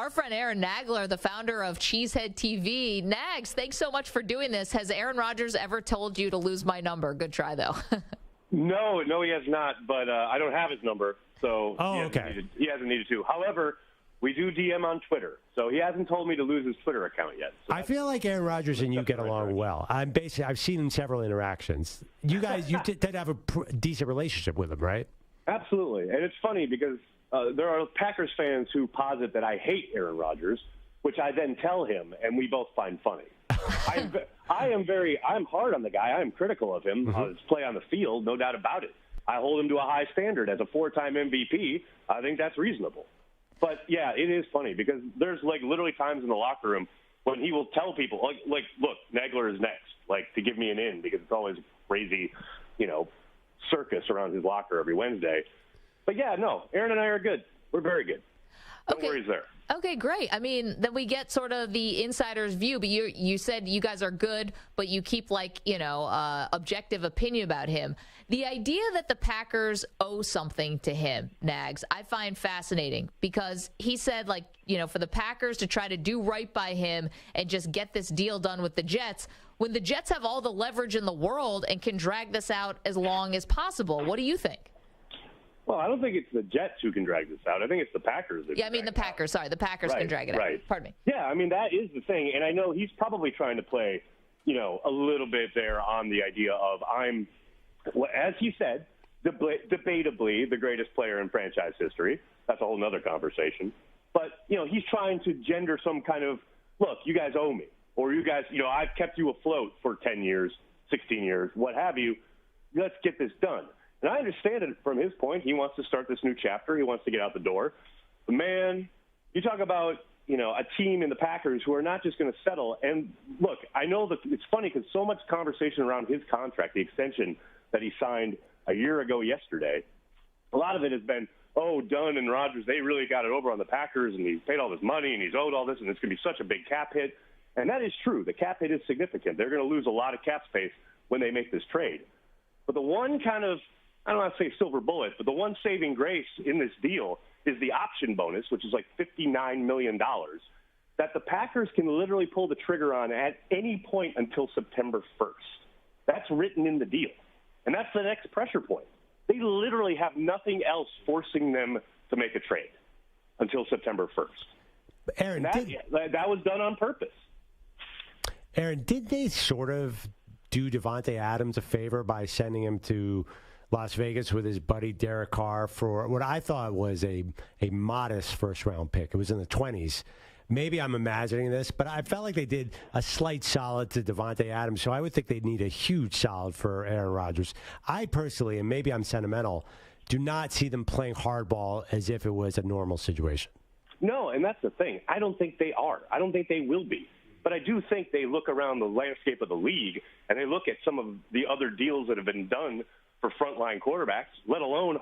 our friend Aaron Nagler, the founder of Cheesehead TV. Nags, thanks so much for doing this. Has Aaron Rodgers ever told you to lose my number? Good try, though. No, he has not, but I don't have his number, so he hasn't needed to. However, we do DM on Twitter, so he hasn't told me to lose his Twitter account yet. So I feel like Aaron Rodgers and you get along well. I've seen in several interactions. You guys, you tend to have a decent relationship with him, right? Absolutely, and it's funny because there are Packers fans who posit that I hate Aaron Rodgers, which I then tell him, and we both find funny. I'm hard on the guy. I am critical of him, his play on the field, no doubt about it. I hold him to a high standard as a 4-time MVP. I think that's reasonable. But, yeah, it is funny because there's, literally times in the locker room when he will tell people, look, Nagler is next, to give me an in because it's always crazy, circus around his locker every Wednesday. But, yeah, no, Aaron and I are good. We're very good. No worries there. Okay, great. I mean, then we get sort of the insider's view, but you said you guys are good, but you keep objective opinion about him. The idea that the Packers owe something to him, Nags, I find fascinating because he said, for the Packers to try to do right by him and just get this deal done with the Jets, when the Jets have all the leverage in the world and can drag this out as long as possible. What do you think? Well, I don't think it's the Jets who can drag this out. I think it's the Packers. The Packers. Sorry, the Packers can drag it out. Right. Pardon me. Yeah, that is the thing. And I know he's probably trying to play, a little bit there on the idea of as he said, debatably the greatest player in franchise history. That's a whole nother conversation. But, he's trying to gender some kind of, look, you guys owe me. Or you guys, I've kept you afloat for 10 years, 16 years, what have you. Let's get this done. And I understand it from his point. He wants to start this new chapter. He wants to get out the door. But, man, you talk about, a team in the Packers who are not just going to settle. And, look, I know that it's funny because so much conversation around his contract, the extension that he signed a year ago yesterday, a lot of it has been, Dunn and Rodgers, they really got it over on the Packers, and he's paid all this money, and he's owed all this, and it's going to be such a big cap hit. And that is true. The cap hit is significant. They're going to lose a lot of cap space when they make this trade. But the one kind of, I don't want to say silver bullet, but the one saving grace in this deal is the option bonus, which is $59 million, that the Packers can literally pull the trigger on at any point until September 1st. That's written in the deal. And that's the next pressure point. They literally have nothing else forcing them to make a trade until September 1st. Aaron, that was done on purpose. Aaron, did they sort of do Davante Adams a favor by sending him to Las Vegas with his buddy Derek Carr for what I thought was a modest first-round pick? It was in the 20s. Maybe I'm imagining this, but I felt like they did a slight solid to Davante Adams, so I would think they'd need a huge solid for Aaron Rodgers. I personally, and maybe I'm sentimental, do not see them playing hardball as if it was a normal situation. No, and that's the thing. I don't think they are. I don't think they will be. But I do think they look around the landscape of the league, and they look at some of the other deals that have been done for frontline quarterbacks, let alone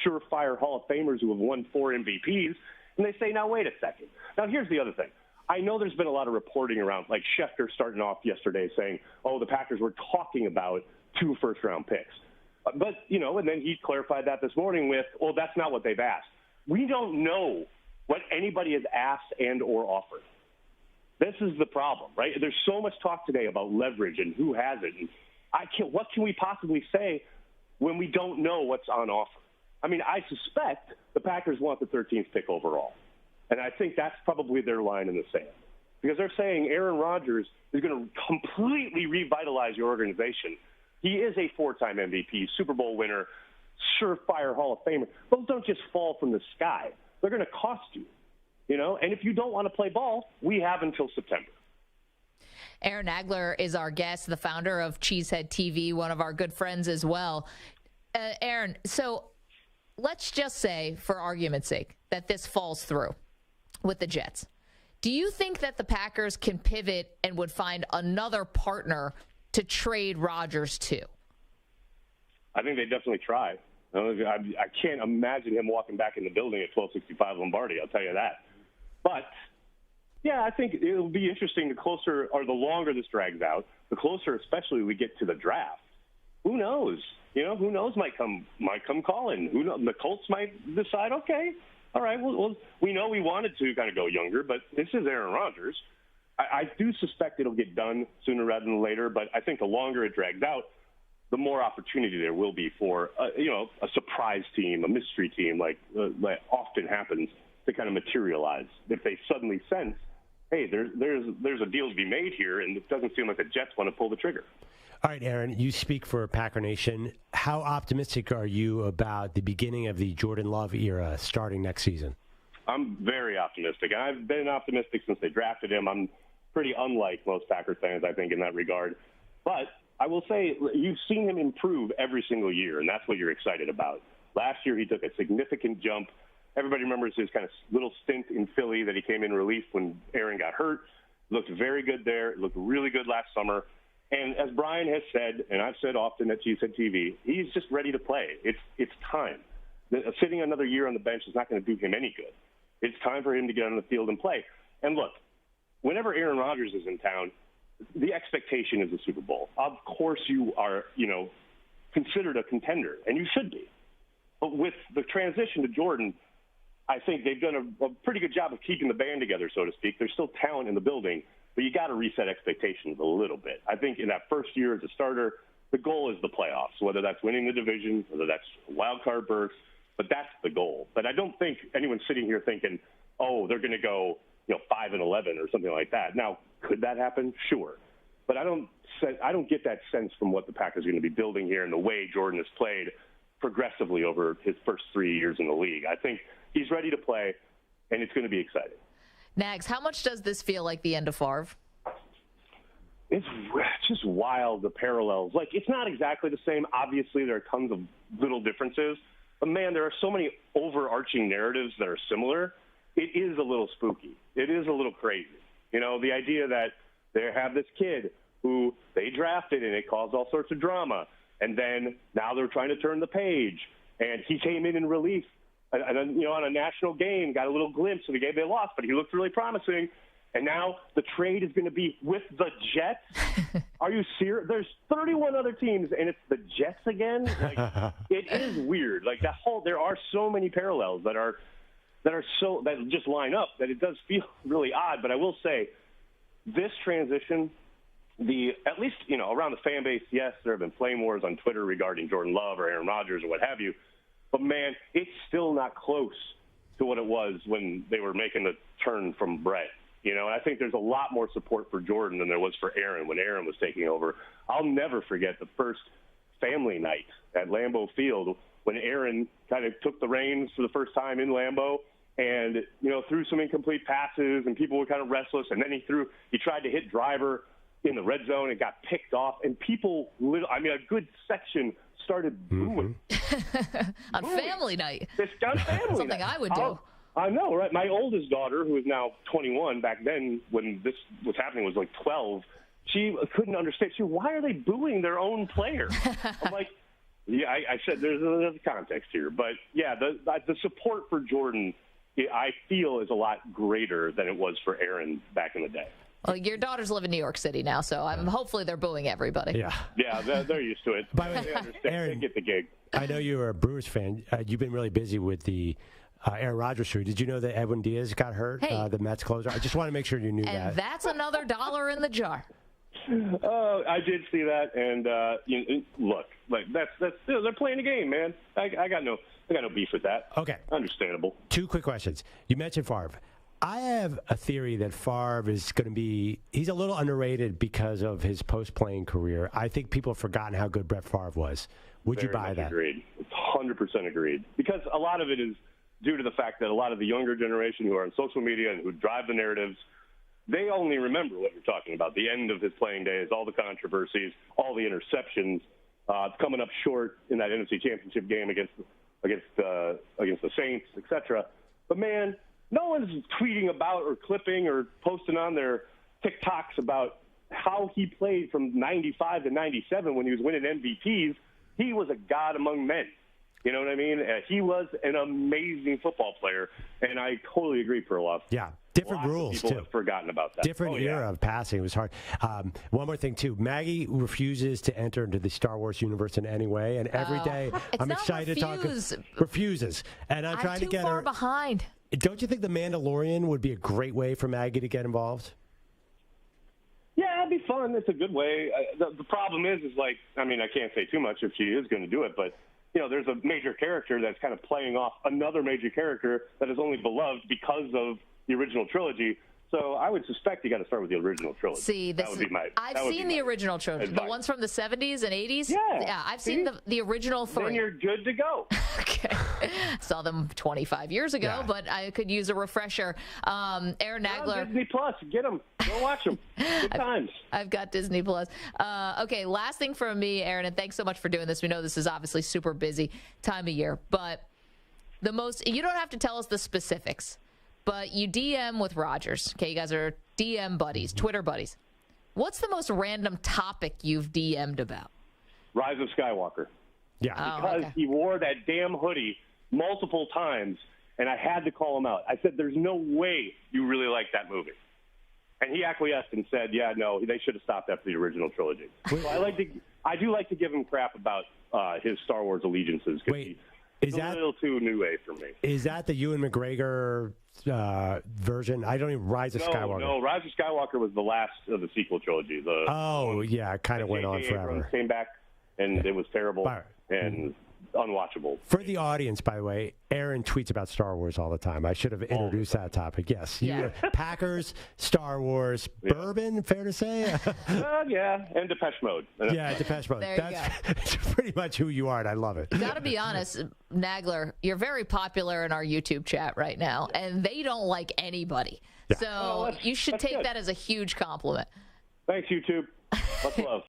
surefire Hall of Famers who have won 4 MVPs, and they say, now, wait a second. Now, here's the other thing. I know there's been a lot of reporting around, like Schefter starting off yesterday saying, the Packers were talking about 2 first-round picks. But, and then he clarified that this morning with, that's not what they've asked. We don't know what anybody has asked and or offered. This is the problem, right? There's so much talk today about leverage and who has it. And what can we possibly say when we don't know what's on offer? I suspect the Packers want the 13th pick overall. And I think that's probably their line in the sand. Because they're saying Aaron Rodgers is going to completely revitalize your organization. He is a 4-time MVP, Super Bowl winner, surefire Hall of Famer. Those don't just fall from the sky. They're going to cost you. And if you don't want to play ball, we have until September. Aaron Nagler is our guest, the founder of Cheesehead TV, one of our good friends as well. Aaron, so let's just say, for argument's sake, that this falls through with the Jets. Do you think that the Packers can pivot and would find another partner to trade Rodgers to? I think they definitely try. I can't imagine him walking back in the building at 1265 Lombardi, I'll tell you that. But, yeah, I think it'll be interesting the longer this drags out, the closer especially we get to the draft. Who knows? Who knows might come calling. Who knows? The Colts might decide, okay, all right, well, we know we wanted to kind of go younger, but this is Aaron Rodgers. I do suspect it'll get done sooner rather than later, but I think the longer it drags out, the more opportunity there will be for a surprise team, a mystery team, like often happens, to kind of materialize. If they suddenly sense, hey, there's a deal to be made here, and it doesn't seem like the Jets want to pull the trigger. All right, Aaron, you speak for Packer Nation. How optimistic are you about the beginning of the Jordan Love era starting next season? I'm very optimistic. I've been optimistic since they drafted him. I'm pretty unlike most Packers fans, I think, in that regard. But I will say you've seen him improve every single year, and that's what you're excited about. Last year he took a significant jump. Everybody remembers his kind of little stint in Philly that he came in relief when Aaron got hurt. Looked very good there. Looked really good last summer. And as Brian has said, and I've said often at Cheesehead TV, he's just ready to play. It's time. Sitting another year on the bench is not going to do him any good. It's time for him to get on the field and play. And look, whenever Aaron Rodgers is in town, the expectation is the Super Bowl. Of course you are, considered a contender, and you should be. But with the transition to Jordan, I think they've done a pretty good job of keeping the band together, so to speak. There's still talent in the building, but you got to reset expectations a little bit. I think in that first year as a starter, the goal is the playoffs, whether that's winning the division, whether that's a wild card berth, but that's the goal. But I don't think anyone's sitting here thinking, oh, they're going to go 5-11 or something like that. Now, could that happen? Sure. But I don't get that sense from what the Packers are going to be building here and the way Jordan has played progressively over his first 3 years in the league. I think he's ready to play, and it's going to be exciting. Nags, how much does this feel like the end of Favre? It's just wild, the parallels. Like, it's not exactly the same. Obviously, there are tons of little differences. But, man, there are so many overarching narratives that are similar. It is a little spooky. It is a little crazy. The idea that they have this kid who they drafted and it caused all sorts of drama. And then now they're trying to turn the page. And he came in relief. And then, on a national game, got a little glimpse of the game they lost, but he looked really promising. And now the trade is going to be with the Jets. Are you serious? There's 31 other teams, and it's the Jets again? Like, it is weird. Like, there are so many parallels that just line up that it does feel really odd. But I will say, this transition, at least, around the fan base, yes, there have been flame wars on Twitter regarding Jordan Love or Aaron Rodgers or what have you. But, man, it's still not close to what it was when they were making the turn from Brett. And I think there's a lot more support for Jordan than there was for Aaron when Aaron was taking over. I'll never forget the first family night at Lambeau Field when Aaron kind of took the reins for the first time in Lambeau and, threw some incomplete passes and people were kind of restless. And then he tried to hit Driver in the red zone and got picked off. And people, a good section started booing. On family night. It's on family Something night. I would do. I know, right? My oldest daughter, who is now 21, back then when this was happening was like 12, she couldn't understand. Why are they booing their own player? I'm like, yeah, I said there's a context here. But, yeah, the support for Jordan, I feel, is a lot greater than it was for Aaron back in the day. Well, your daughters live in New York City now, so hopefully they're booing everybody. Yeah, they're used to it. By the way, they understand. Aaron, they get the gig. I know you're a Brewers fan. You've been really busy with the Aaron Rodgers story. Did you know that Edwin Diaz got hurt, the Mets closer? I just want to make sure you knew that. And that's another $1 in the jar. I did see that, and look, like they're playing a game, man. I got no beef with that. Okay, understandable. 2 quick questions. You mentioned Favre. I have a theory that Favre is going to he's a little underrated because of his post-playing career. I think people have forgotten how good Brett Favre was. Would you buy that? Agreed. 100% agreed. Because a lot of it is due to the fact that a lot of the younger generation who are on social media and who drive the narratives, they only remember what you're talking about, the end of his playing days, all the controversies, all the interceptions, coming up short in that NFC Championship game against the Saints, etc. But, man, no one's tweeting about or clipping or posting on their TikToks about how he played from 95 to 97 when he was winning MVPs. He was a god among men. You know what I mean? He was an amazing football player, and I totally agree, Perloff. Yeah. Different Lots of rules, people too. have forgotten about that. Different era of passing. It was hard. One more thing, too. Maggie refuses to enter into the Star Wars universe in any way, and every day I'm excited to talk. Refuses, and I'm trying to get her. too far behind. Don't you think The Mandalorian would be a great way for Maggie to get involved? Yeah, it'd be fun. It's a good way. The problem is like, I mean, I can't say too much if she is going to do it, but there's a major character that's kind of playing off another major character that is only beloved because of the original trilogy. So I would suspect you got to start with the original trilogy. See, I've seen the original trilogy, the ones from the 70s and 80s. Yeah, I've seen the original 3. Then you're good to go. Okay, saw them 25 years ago, but I could use a refresher. Aaron Nagler, Disney Plus, get them, go watch them. Good times. I've got Disney Plus. Okay, last thing from me, Aaron, and thanks so much for doing this. We know this is obviously super busy time of year, but you don't have to tell us the specifics. But you DM with Rogers. Okay, you guys are DM buddies, Twitter buddies. What's the most random topic you've DM'd about? Rise of Skywalker. Yeah. Because he wore that damn hoodie multiple times, and I had to call him out. I said, there's no way you really like that movie. And he acquiesced and said, yeah, no, they should have stopped after the original trilogy. So I do like to give him crap about his Star Wars allegiances. Wait, it's a little too new age for me. Is that the Ewan McGregor version? I don't even Rise of Skywalker. No, Rise of Skywalker was the last of the sequel trilogy. It kind of went on forever. Abrams came back, and it was terrible and unwatchable. For the audience, by the way, Aaron tweets about Star Wars all the time. I should have introduced that topic. Yes. Packers, Star Wars, bourbon, fair to say? Yeah, and Depeche Mode. Yeah, Depeche Mode. That's pretty much who you are, and I love it. Got to be honest, Nagler, you're very popular in our YouTube chat right now, and they don't like anybody. Yeah. So you should take that as a huge compliment. Thanks, YouTube. Much love.